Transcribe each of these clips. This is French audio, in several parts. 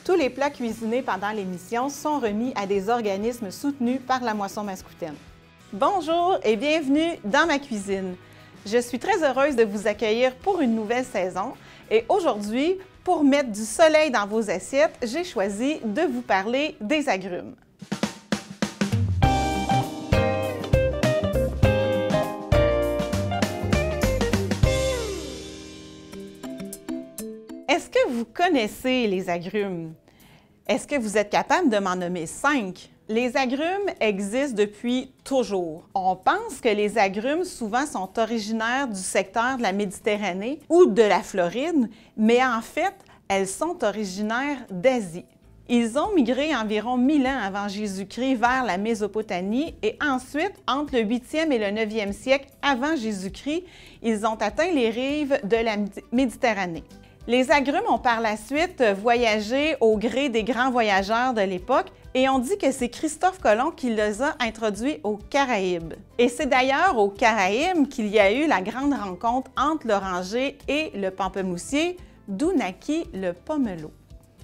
Tous les plats cuisinés pendant l'émission sont remis à des organismes soutenus par la Moisson Mascoutaine. Bonjour et bienvenue dans ma cuisine. Je suis très heureuse de vous accueillir pour une nouvelle saison et aujourd'hui, pour mettre du soleil dans vos assiettes, j'ai choisi de vous parler des agrumes. Est-ce que vous connaissez les agrumes? Est-ce que vous êtes capable de m'en nommer 5? Les agrumes existent depuis toujours. On pense que les agrumes souvent sont originaires du secteur de la Méditerranée ou de la Floride, mais en fait, elles sont originaires d'Asie. Ils ont migré environ 1000 ans avant Jésus-Christ vers la Mésopotamie et ensuite, entre le 8e et le 9e siècle avant Jésus-Christ, ils ont atteint les rives de la Méditerranée. Les agrumes ont par la suite voyagé au gré des grands voyageurs de l'époque et on dit que c'est Christophe Colomb qui les a introduits aux Caraïbes. Et c'est d'ailleurs aux Caraïbes qu'il y a eu la grande rencontre entre l'oranger et le pamplemoussier, d'où naquit le pomelo.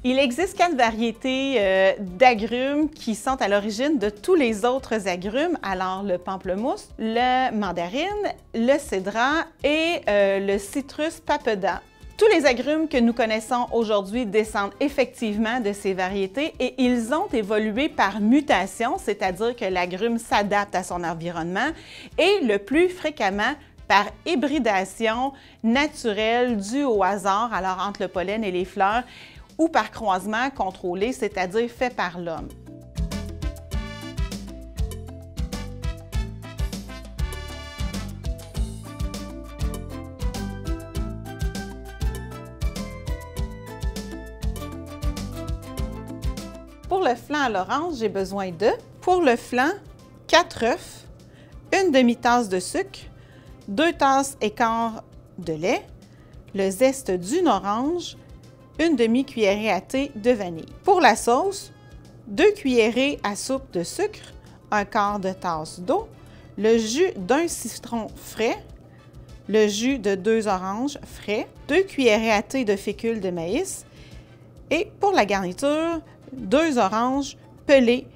Il existe 4 variétés d'agrumes qui sont à l'origine de tous les autres agrumes, alors le pamplemousse, le mandarine, le cédrat et le citrus papeda. Tous les agrumes que nous connaissons aujourd'hui descendent effectivement de ces variétés et ils ont évolué par mutation, c'est-à-dire que l'agrume s'adapte à son environnement et le plus fréquemment par hybridation naturelle due au hasard, alors entre le pollen et les fleurs, ou par croisement contrôlé, c'est-à-dire fait par l'homme. Pour le flan à l'orange, j'ai besoin de, pour le flan, 4 œufs, une demi-tasse de sucre, 2 tasses et quart de lait, le zeste d'une orange, une demi-cuillerée à thé de vanille. Pour la sauce, 2 cuillerées à soupe de sucre, un quart de tasse d'eau, le jus d'un citron frais, le jus de 2 oranges frais, 2 cuillerées à thé de fécule de maïs et pour la garniture, 2 oranges pelées,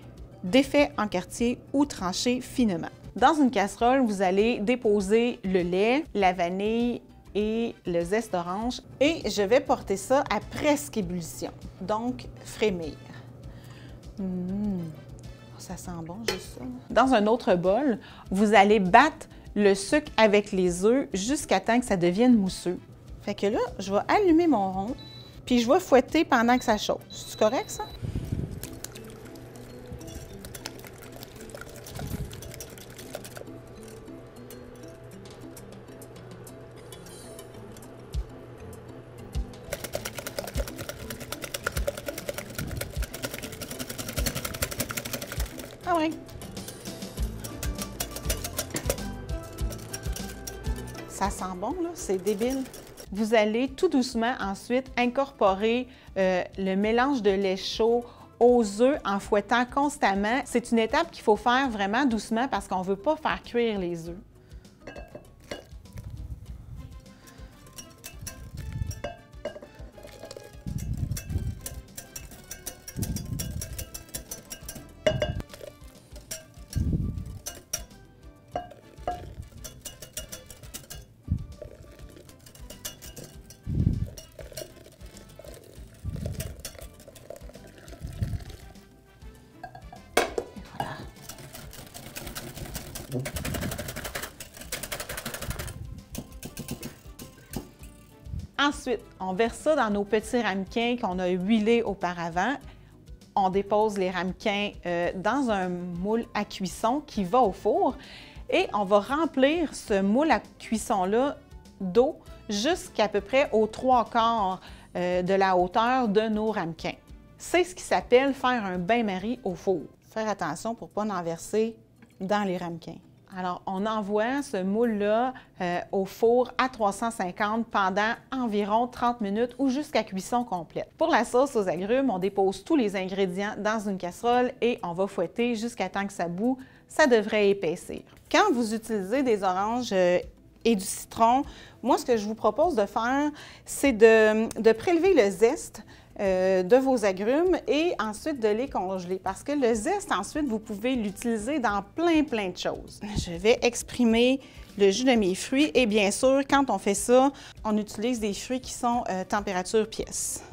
défaites en quartier ou tranchées finement. Dans une casserole, vous allez déposer le lait, la vanille et le zeste d'orange et je vais porter ça à presque ébullition, donc frémir. Ça sent bon juste ça. Dans un autre bol, vous allez battre le sucre avec les œufs jusqu'à temps que ça devienne mousseux. Fait que là, je vais allumer mon rond. Puis je vais fouetter pendant que ça chauffe. C'est correct, ça? Ah ouais. Ça sent bon, là. C'est débile. Vous allez tout doucement ensuite incorporer le mélange de lait chaud aux œufs en fouettant constamment. C'est une étape qu'il faut faire vraiment doucement parce qu'on ne veut pas faire cuire les œufs. Ensuite, on verse ça dans nos petits ramequins qu'on a huilés auparavant. On dépose les ramequins dans un moule à cuisson qui va au four et on va remplir ce moule à cuisson-là d'eau jusqu'à peu près aux 3/4 de la hauteur de nos ramequins. C'est ce qui s'appelle faire un bain-marie au four. Faire attention pour ne pas en verser dans les ramequins. Alors, on envoie ce moule-là au four à 350 pendant environ 30 minutes ou jusqu'à cuisson complète. Pour la sauce aux agrumes, on dépose tous les ingrédients dans une casserole et on va fouetter jusqu'à temps que ça bout. Ça devrait épaissir. Quand vous utilisez des oranges et du citron, moi, ce que je vous propose de faire, c'est de prélever le zeste de vos agrumes et ensuite de les congeler parce que le zeste, ensuite, vous pouvez l'utiliser dans plein de choses. Je vais exprimer le jus de mes fruits et bien sûr, quand on fait ça, on utilise des fruits qui sont température pièce.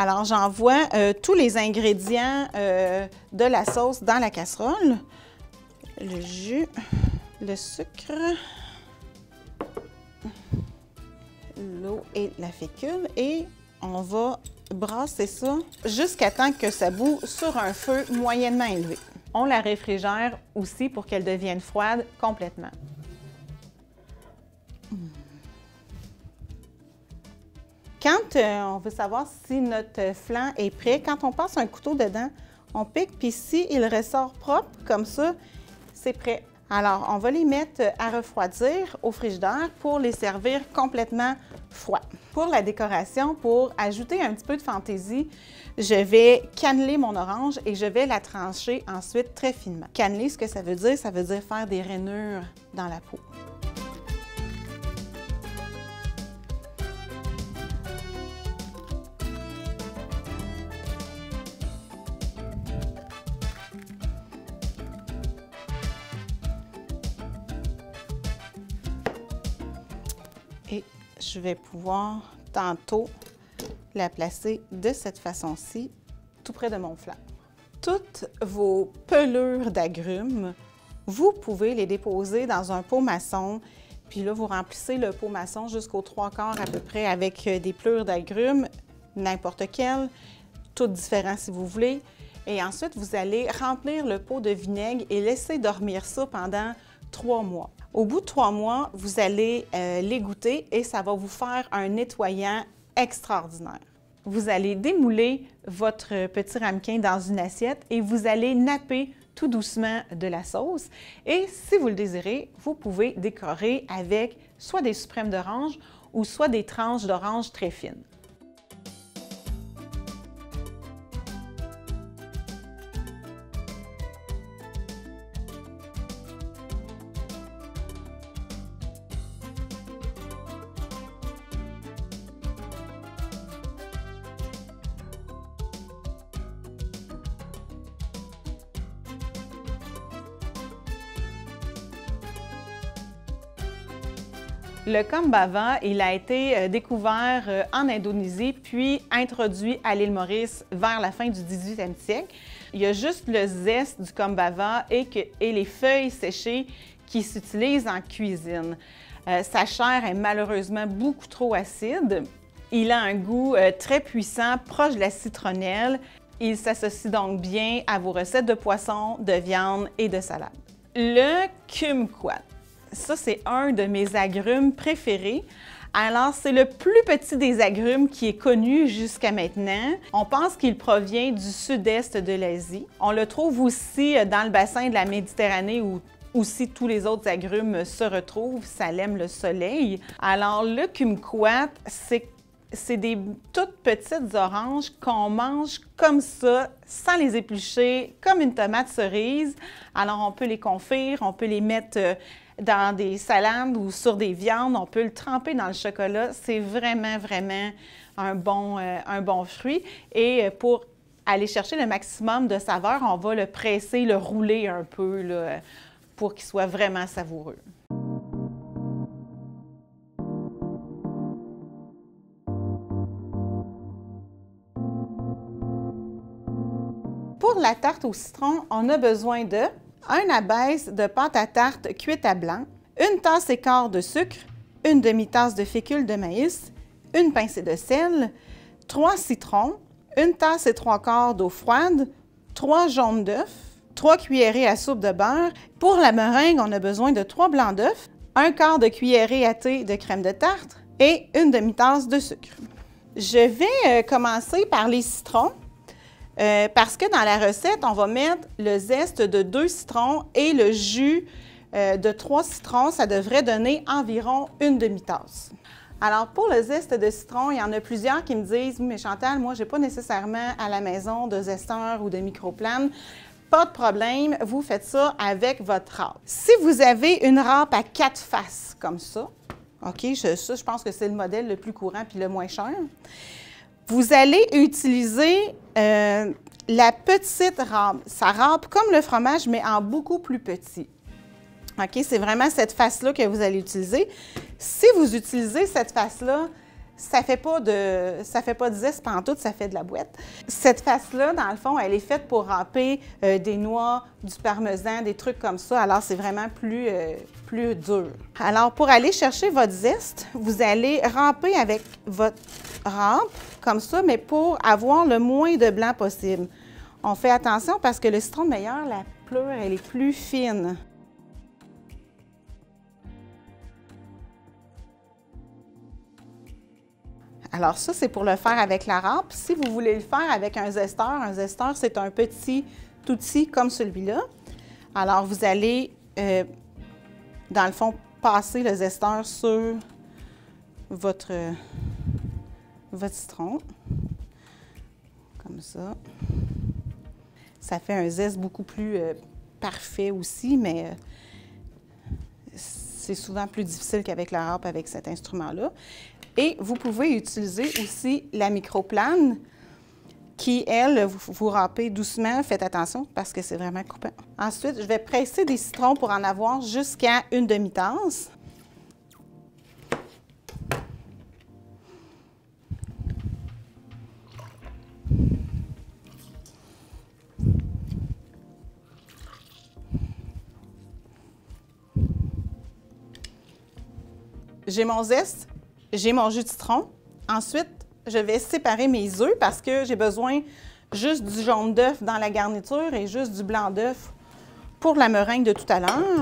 Alors, j'envoie tous les ingrédients de la sauce dans la casserole. Le jus, le sucre, l'eau et la fécule. Et on va brasser ça jusqu'à temps que ça bout sur un feu moyennement élevé. On la réfrigère aussi pour qu'elle devienne froide complètement. Quand on veut savoir si notre flan est prêt, quand on passe un couteau dedans, on pique, puis si il ressort propre, comme ça, c'est prêt. Alors, on va les mettre à refroidir au frigidaire pour les servir complètement froids. Pour la décoration, pour ajouter un petit peu de fantaisie, je vais canneler mon orange et je vais la trancher ensuite très finement. Canneler, ce que ça veut dire faire des rainures dans la peau. Et je vais pouvoir tantôt la placer de cette façon-ci, tout près de mon flan. Toutes vos pelures d'agrumes, vous pouvez les déposer dans un pot maçon. Puis là, vous remplissez le pot maçon jusqu'aux 3/4 à peu près avec des pelures d'agrumes, n'importe quelle, toutes différentes si vous voulez. Et ensuite, vous allez remplir le pot de vinaigre et laisser dormir ça pendant 3 mois. Au bout de 3 mois, vous allez l'égoutter et ça va vous faire un nettoyant extraordinaire. Vous allez démouler votre petit ramequin dans une assiette et vous allez napper tout doucement de la sauce. Et si vous le désirez, vous pouvez décorer avec soit des suprêmes d'orange ou soit des tranches d'orange très fines. Le kombava, il a été découvert en Indonésie, puis introduit à l'île Maurice vers la fin du 18e siècle. Il y a juste le zeste du kombava et les feuilles séchées qui s'utilisent en cuisine. Sa chair est malheureusement beaucoup trop acide. Il a un goût très puissant, proche de la citronnelle. Il s'associe donc bien à vos recettes de poisson, de viande et de salade. Le kumquat. Ça, c'est un de mes agrumes préférés. Alors, c'est le plus petit des agrumes qui est connu jusqu'à maintenant. On pense qu'il provient du sud-est de l'Asie. On le trouve aussi dans le bassin de la Méditerranée où aussi tous les autres agrumes se retrouvent. Ça aime le soleil. Alors, le kumquat, c'est des toutes petites oranges qu'on mange comme ça, sans les éplucher, comme une tomate cerise. Alors, on peut les confire, on peut les mettre dans des salades ou sur des viandes, on peut le tremper dans le chocolat. C'est vraiment un bon fruit. Et pour aller chercher le maximum de saveur, on va le presser, le rouler un peu là, pour qu'il soit vraiment savoureux. Pour la tarte au citron, on a besoin de 1 abaisse de pâte à tarte cuite à blanc, 1 tasse et quart de sucre, 1 demi-tasse de fécule de maïs, 1 pincée de sel, 3 citrons, 1 tasse et 3/4 d'eau froide, 3 jaunes d'œufs, 3 cuillerées à soupe de beurre. Pour la meringue, on a besoin de 3 blancs d'œufs, 1/4 de cuillerée à thé de crème de tarte et 1 demi-tasse de sucre. Je vais commencer par les citrons. Parce que dans la recette, on va mettre le zeste de 2 citrons et le jus de 3 citrons. Ça devrait donner environ 1 demi-tasse. Alors, pour le zeste de citron, il y en a plusieurs qui me disent « Oui, mais Chantal, moi, je n'ai pas nécessairement à la maison de zesteur ou de microplane. » Pas de problème, vous faites ça avec votre râpe. Si vous avez une râpe à 4 faces, comme ça, OK, je pense que c'est le modèle le plus courant puis le moins cher, vous allez utiliser la petite râpe. Ça râpe comme le fromage, mais en beaucoup plus petit. OK, c'est vraiment cette face-là que vous allez utiliser. Si vous utilisez cette face-là, ça ne fait pas de zeste pantoute, ça fait de la boîte. Cette face-là, dans le fond, elle est faite pour râper des noix, du parmesan, des trucs comme ça. Alors, c'est vraiment plus dur. Alors, pour aller chercher votre zeste, vous allez râper avec votre râpe, comme ça, mais pour avoir le moins de blanc possible. On fait attention parce que le citron de meilleur, la pleure, elle est plus fine. Alors ça, c'est pour le faire avec la râpe. Si vous voulez le faire avec un zesteur, c'est un petit outil comme celui-là. Alors, vous allez, dans le fond, passer le zesteur sur votre citron, comme ça. Ça fait un zeste beaucoup plus parfait aussi, mais c'est souvent plus difficile qu'avec la râpe avec cet instrument-là. Et vous pouvez utiliser aussi la microplane qui, elle, vous râpez doucement. Faites attention parce que c'est vraiment coupant. Ensuite, je vais presser des citrons pour en avoir jusqu'à une demi-tasse. J'ai mon zeste. J'ai mon jus de citron. Ensuite, je vais séparer mes œufs parce que j'ai besoin juste du jaune d'œuf dans la garniture et juste du blanc d'œuf pour la meringue de tout à l'heure.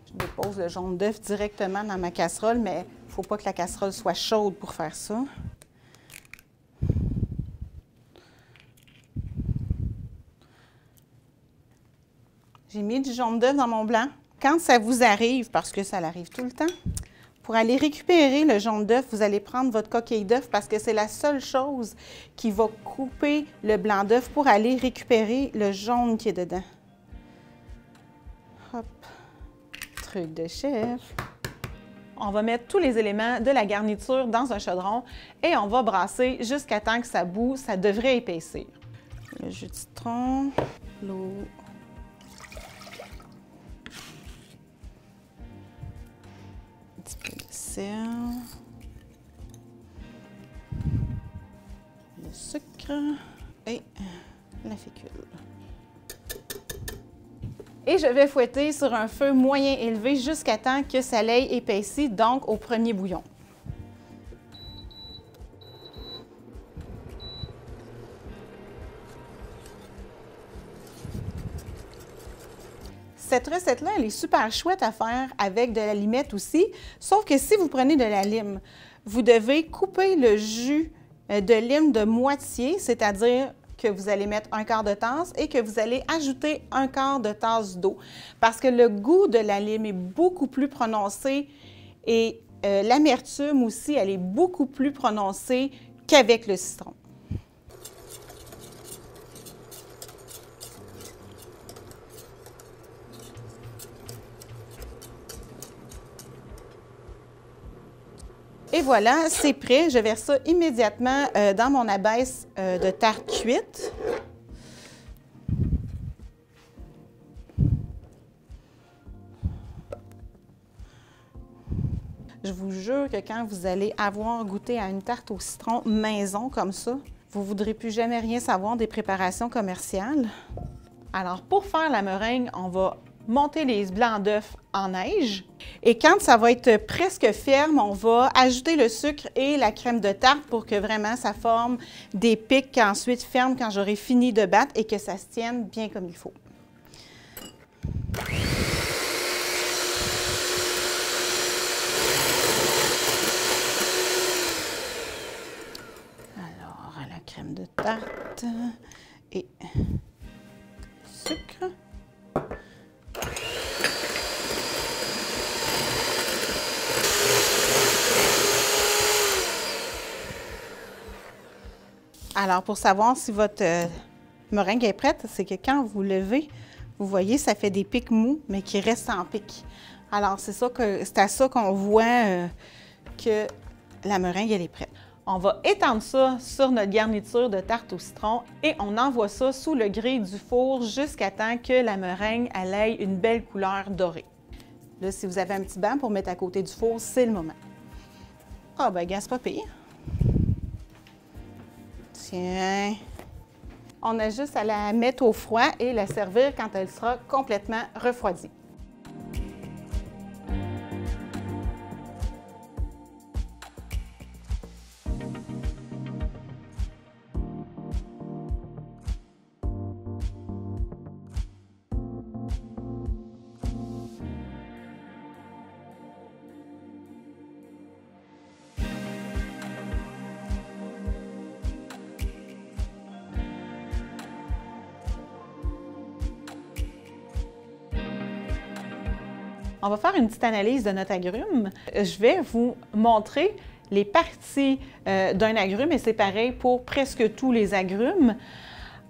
Je dépose le jaune d'œuf directement dans ma casserole, mais il ne faut pas que la casserole soit chaude pour faire ça. J'ai mis du jaune d'œuf dans mon blanc. Quand ça vous arrive, parce que ça l'arrive tout le temps, pour aller récupérer le jaune d'œuf, vous allez prendre votre coquille d'œuf parce que c'est la seule chose qui va couper le blanc d'œuf pour aller récupérer le jaune qui est dedans. Hop, truc de chef. On va mettre tous les éléments de la garniture dans un chaudron et on va brasser jusqu'à temps que ça bout. Ça devrait épaissir. Le jus de citron, l'eau. Un petit peu de sel, le sucre et la fécule. Et je vais fouetter sur un feu moyen élevé jusqu'à temps que ça l'ait épaissi, donc au premier bouillon. Cette recette-là, elle est super chouette à faire avec de la limette aussi, sauf que si vous prenez de la lime, vous devez couper le jus de lime de moitié, c'est-à-dire que vous allez mettre un quart de tasse et que vous allez ajouter un quart de tasse d'eau. Parce que le goût de la lime est beaucoup plus prononcé et l'amertume aussi, elle est beaucoup plus prononcée qu'avec le citron. Et voilà, c'est prêt. Je verse ça immédiatement dans mon abaisse de tarte cuite. Je vous jure que quand vous allez avoir goûté à une tarte au citron maison comme ça, vous ne voudrez plus jamais rien savoir des préparations commerciales. Alors, pour faire la meringue, on va monter les blancs d'œufs en neige. Et quand ça va être presque ferme, on va ajouter le sucre et la crème de tarte pour que vraiment ça forme des pics qui ensuite ferment quand j'aurai fini de battre et que ça se tienne bien comme il faut. Alors, la crème de tarte. et sucre. Alors, pour savoir si votre meringue est prête, c'est que quand vous levez, vous voyez, ça fait des pics mous, mais qui restent en pic. Alors, c'est à ça qu'on voit que la meringue, elle est prête. On va étendre ça sur notre garniture de tarte au citron et on envoie ça sous le grille du four jusqu'à temps que la meringue elle ait une belle couleur dorée. Là, si vous avez un petit banc pour mettre à côté du four, c'est le moment. Ah, ben, gars, c'est pas pire. Tiens. On a juste à la mettre au froid et la servir quand elle sera complètement refroidie. On va faire une petite analyse de notre agrume. Je vais vous montrer les parties d'un agrume et c'est pareil pour presque tous les agrumes.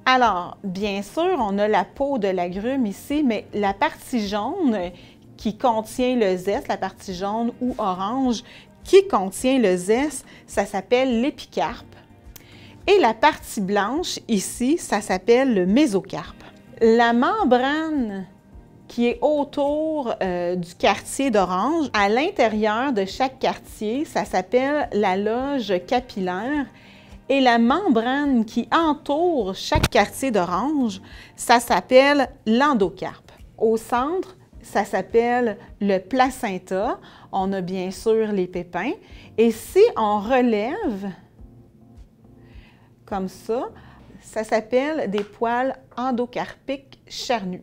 Alors, bien sûr, on a la peau de l'agrume ici, mais la partie jaune qui contient le zeste, la partie jaune ou orange qui contient le zeste, ça s'appelle l'épicarpe. Et la partie blanche ici, ça s'appelle le mésocarpe. La membrane qui est autour du quartier d'orange. À l'intérieur de chaque quartier, ça s'appelle la loge capillaire. Et la membrane qui entoure chaque quartier d'orange, ça s'appelle l'endocarpe. Au centre, ça s'appelle le placenta. On a bien sûr les pépins. Et si on relève comme ça, ça s'appelle des poils endocarpiques charnus.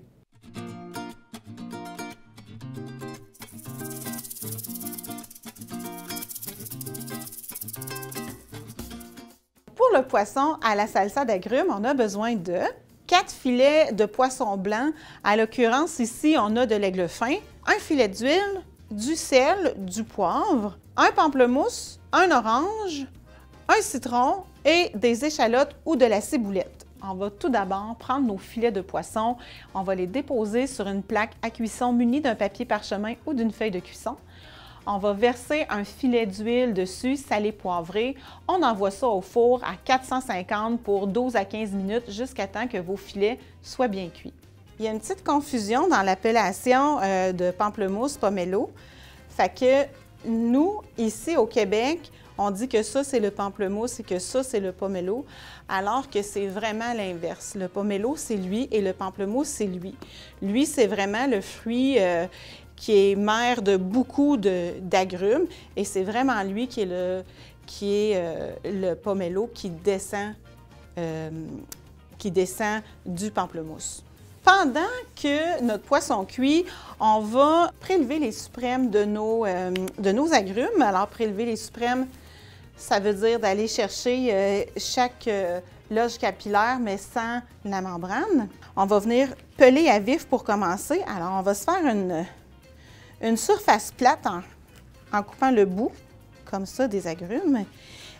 Pour le poisson à la salsa d'agrumes, on a besoin de 4 filets de poisson blanc. À l'occurrence, ici, on a de l'aigle fin, un filet d'huile, du sel, du poivre, un pamplemousse, un orange, un citron et des échalotes ou de la ciboulette. On va tout d'abord prendre nos filets de poisson, on va les déposer sur une plaque à cuisson munie d'un papier parchemin ou d'une feuille de cuisson. On va verser un filet d'huile dessus, salé poivré. On envoie ça au four à 450 pour 12 à 15 minutes jusqu'à temps que vos filets soient bien cuits. Il y a une petite confusion dans l'appellation de pamplemousse pomelo. Fait que nous, ici au Québec, on dit que ça, c'est le pamplemousse et que ça, c'est le pomelo, alors que c'est vraiment l'inverse. Le pomelo, c'est lui et le pamplemousse, c'est lui. Lui, c'est vraiment le fruit qui est mère de beaucoup d'agrumes et c'est vraiment lui qui est le pomelo qui descend du pamplemousse. Pendant que notre poisson cuit, on va prélever les suprêmes de nos agrumes. Alors, prélever les suprêmes, ça veut dire d'aller chercher chaque loge capillaire, mais sans la membrane. On va venir peler à vif pour commencer. Alors, on va se faire une surface plate en coupant le bout, comme ça, des agrumes.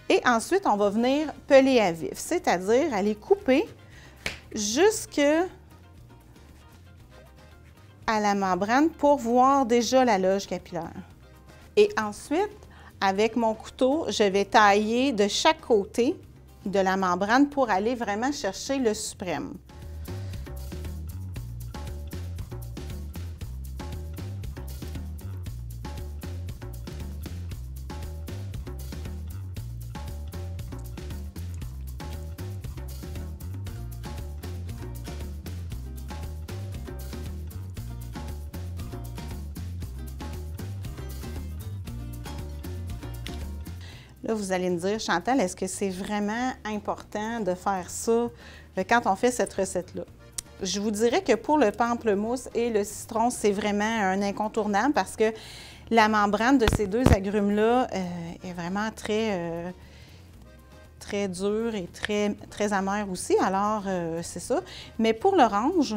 Et ensuite, on va venir peler à vif, c'est-à-dire aller couper jusque à la membrane pour voir déjà la loge capillaire. Et ensuite, avec mon couteau, je vais tailler de chaque côté de la membrane pour aller vraiment chercher le suprême. Là, vous allez me dire, Chantal, est-ce que c'est vraiment important de faire ça quand on fait cette recette-là? Je vous dirais que pour le pamplemousse et le citron, c'est vraiment un incontournable parce que la membrane de ces deux agrumes-là est vraiment très très dur et très amer aussi, alors c'est ça. Mais pour l'orange,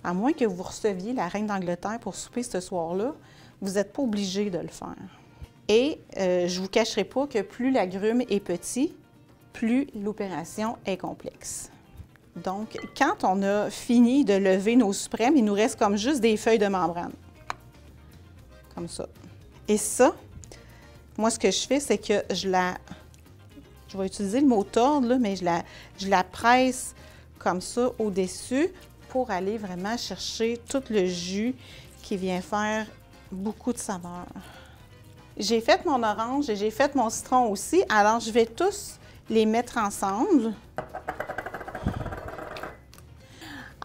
à moins que vous receviez la reine d'Angleterre pour souper ce soir-là, vous n'êtes pas obligé de le faire. Et je ne vous cacherai pas que plus l'agrume est petit, plus l'opération est complexe. Donc, quand on a fini de lever nos suprêmes, il nous reste comme juste des feuilles de membrane. Comme ça. Et ça, moi, ce que je fais, c'est que je vais utiliser le mot tordre, là, mais je la presse comme ça au-dessus pour aller vraiment chercher tout le jus qui vient faire beaucoup de saveur. J'ai fait mon orange et j'ai fait mon citron aussi, alors je vais tous les mettre ensemble.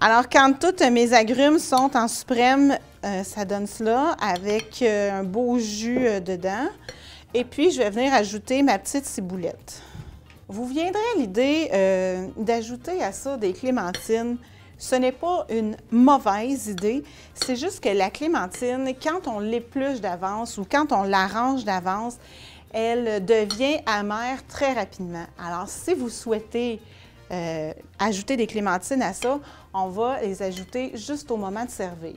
Alors, quand tous mes agrumes sont en suprême, ça donne cela avec un beau jus dedans. Et puis, je vais venir ajouter ma petite ciboulette. Vous viendrez à l'idée d'ajouter à ça des clémentines. Ce n'est pas une mauvaise idée, c'est juste que la clémentine, quand on l'épluche d'avance ou quand on l'arrange d'avance, elle devient amère très rapidement. Alors, si vous souhaitez ajouter des clémentines à ça, on va les ajouter juste au moment de servir.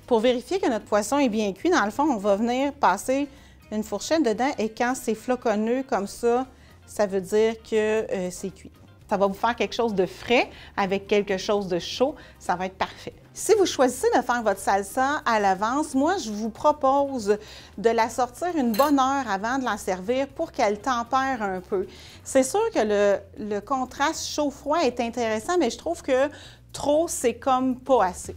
Pour vérifier que notre poisson est bien cuit, dans le fond, on va venir passer une fourchette dedans et quand c'est floconneux comme ça veut dire que c'est cuit. Ça va vous faire quelque chose de frais avec quelque chose de chaud, ça va être parfait. Si vous choisissez de faire votre salsa à l'avance, moi, je vous propose de la sortir une bonne heure avant de la servir pour qu'elle tempère un peu. C'est sûr que le contraste chaud-froid est intéressant, mais je trouve que trop, c'est comme pas assez.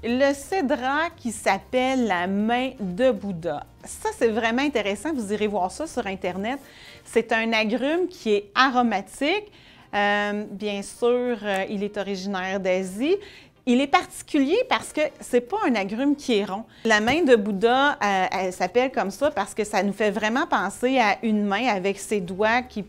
Le cédra qui s'appelle la main de Bouddha. Ça, c'est vraiment intéressant. Vous irez voir ça sur Internet. C'est un agrume qui est aromatique. Bien sûr, il est originaire d'Asie. Il est particulier parce que c'est pas un agrume qui est rond. La main de Bouddha, elle s'appelle comme ça parce que ça nous fait vraiment penser à une main avec ses doigts qui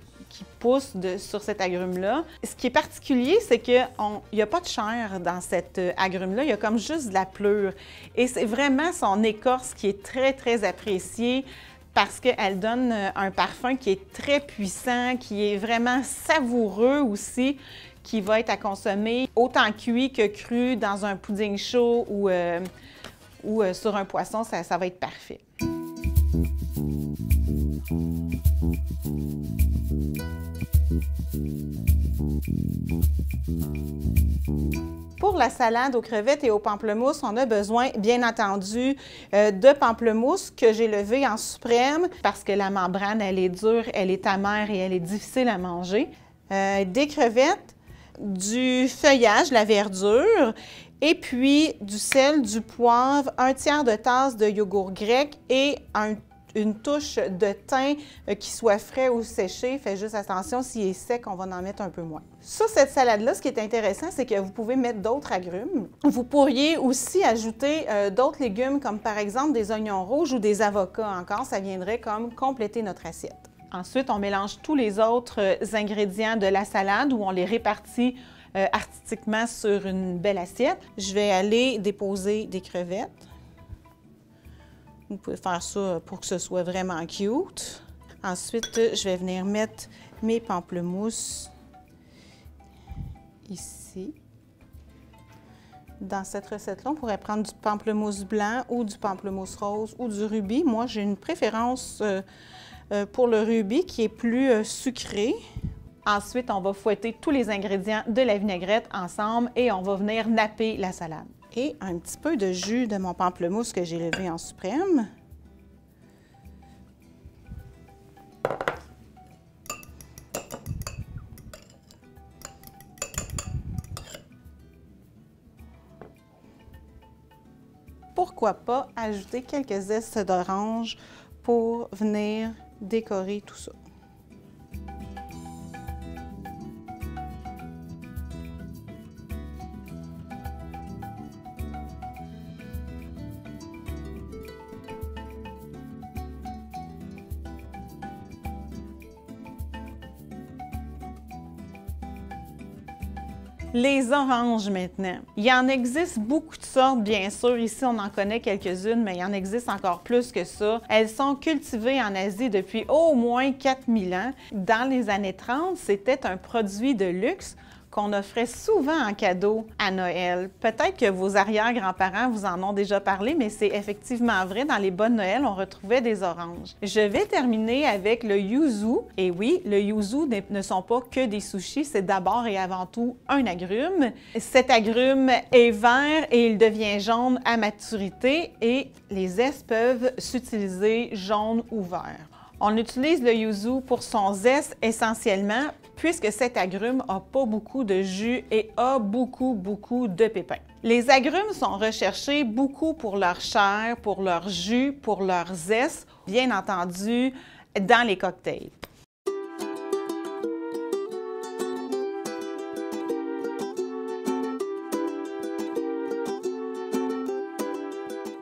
poussent sur cet agrume-là. Ce qui est particulier, c'est qu'il n'y a pas de chair dans cet agrume-là, il y a comme juste de la pleure. Et c'est vraiment son écorce qui est très, très appréciée parce qu'elle donne un parfum qui est très puissant, qui est vraiment savoureux aussi, qui va être à consommer autant cuit que cru dans un pudding chaud ou sur un poisson, ça va être parfait. Pour la salade aux crevettes et aux pamplemousses, on a besoin, bien entendu, de pamplemousse que j'ai levé en suprême parce que la membrane, elle est dure, elle est amère et elle est difficile à manger. Des crevettes, du feuillage, la verdure, et puis du sel, du poivre, un tiers de tasse de yogourt grec et une touche de thym qui soit frais ou séché. Faites juste attention, s'il est sec, on va en mettre un peu moins. Sur cette salade-là, ce qui est intéressant, c'est que vous pouvez mettre d'autres agrumes. Vous pourriez aussi ajouter d'autres légumes, comme par exemple des oignons rouges ou des avocats encore. Ça viendrait comme compléter notre assiette. Ensuite, on mélange tous les autres ingrédients de la salade ou on les répartit artistiquement sur une belle assiette. Je vais aller déposer des crevettes. Vous pouvez faire ça pour que ce soit vraiment cute. Ensuite, je vais venir mettre mes pamplemousses ici. Dans cette recette-là, on pourrait prendre du pamplemousse blanc ou du pamplemousse rose ou du rubis. Moi, j'ai une préférence pour le rubis qui est plus sucré. Ensuite, on va fouetter tous les ingrédients de la vinaigrette ensemble et on va venir napper la salade. Et un petit peu de jus de mon pamplemousse que j'ai levé en suprême. pourquoi pas ajouter quelques zestes d'orange pour venir décorer tout ça. Les oranges maintenant. Il y en existe beaucoup de sortes, bien sûr. Ici, on en connaît quelques-unes, mais il y en existe encore plus que ça. Elles sont cultivées en Asie depuis au moins 4000 ans. Dans les années 30, c'était un produit de luxe qu'on offrait souvent en cadeau à Noël. Peut-être que vos arrière-grands-parents vous en ont déjà parlé, mais c'est effectivement vrai. Dans les bas de Noël, on retrouvait des oranges. Je vais terminer avec le yuzu. Et oui, le yuzu ne sont pas que des sushis, c'est d'abord et avant tout un agrume. Cet agrume est vert et il devient jaune à maturité et les zestes peuvent s'utiliser jaune ou vert. On utilise le yuzu pour son zeste essentiellement puisque cet agrume n'a pas beaucoup de jus et a beaucoup de pépins. Les agrumes sont recherchés beaucoup pour leur chair, pour leur jus, pour leur zeste, bien entendu dans les cocktails.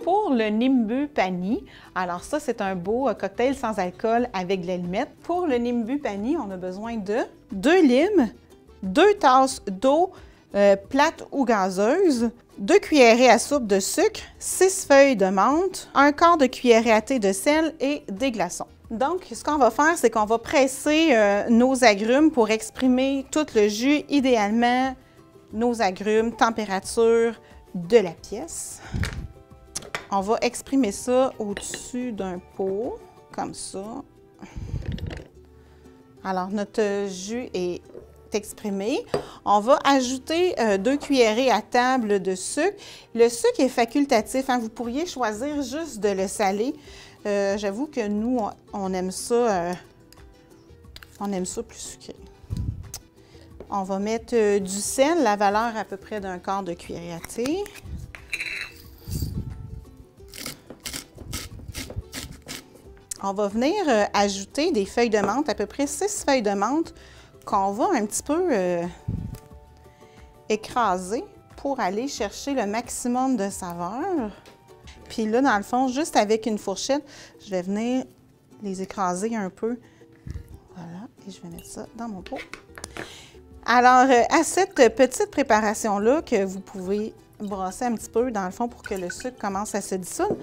Pour le Nimbu Pani, alors ça c'est un beau cocktail sans alcool avec de l'allumette. Pour le Nimbu Pani, on a besoin de 2 limes, 2 tasses d'eau plate ou gazeuse, 2 cuillerées à soupe de sucre, 6 feuilles de menthe, 1/4 de cuillerée à thé de sel et des glaçons. Donc, ce qu'on va faire, c'est qu'on va presser nos agrumes pour exprimer tout le jus, idéalement nos agrumes, température de la pièce. On va exprimer ça au-dessus d'un pot, comme ça. Alors, notre jus est exprimé. On va ajouter 2 cuillerées à table de sucre. Le sucre est facultatif, hein? Vous pourriez choisir juste de le saler. J'avoue que nous, on aime ça plus sucré. On va mettre du sel, la valeur à peu près d'1/4 de cuillerée à thé. On va venir ajouter des feuilles de menthe, à peu près 6 feuilles de menthe qu'on va un petit peu écraser pour aller chercher le maximum de saveur. Puis là, dans le fond, juste avec une fourchette, je vais venir les écraser un peu. Voilà, et je vais mettre ça dans mon pot. Alors, à cette petite préparation-là que vous pouvez brasser un petit peu dans le fond pour que le sucre commence à se dissoudre,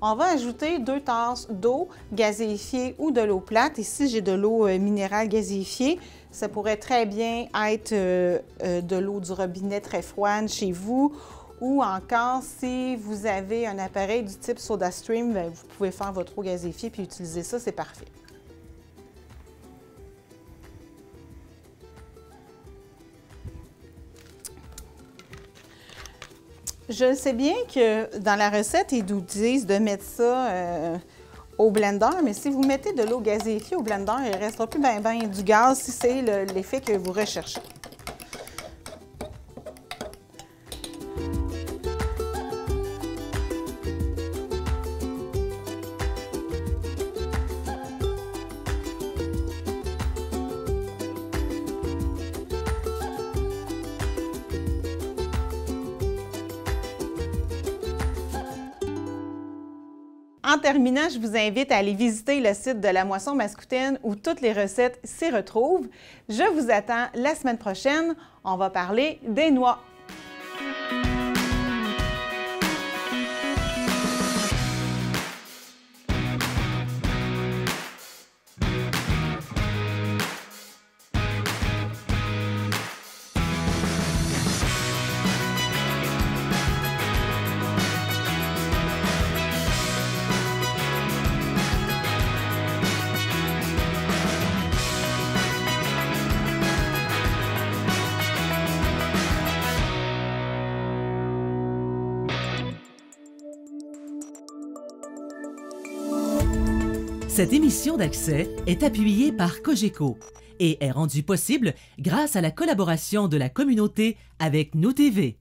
on va ajouter 2 tasses d'eau gazéifiée ou de l'eau plate. Ici, j'ai de l'eau minérale gazéifiée. Ça pourrait très bien être de l'eau du robinet très froide chez vous ou encore si vous avez un appareil du type SodaStream, bien, vous pouvez faire votre eau gazéifiée puis utiliser ça, c'est parfait. Je sais bien que dans la recette, ils nous disent de mettre ça au blender, mais si vous mettez de l'eau gazéifiée au blender, il ne restera plus ben du gaz si c'est l'effet que vous recherchez. En terminant, je vous invite à aller visiter le site de la Moisson Mascoutaine où toutes les recettes s'y retrouvent. Je vous attends la semaine prochaine. On va parler des noix. Cette émission d'Accès est appuyée par Cogeco et est rendue possible grâce à la collaboration de la communauté avec Nous TV.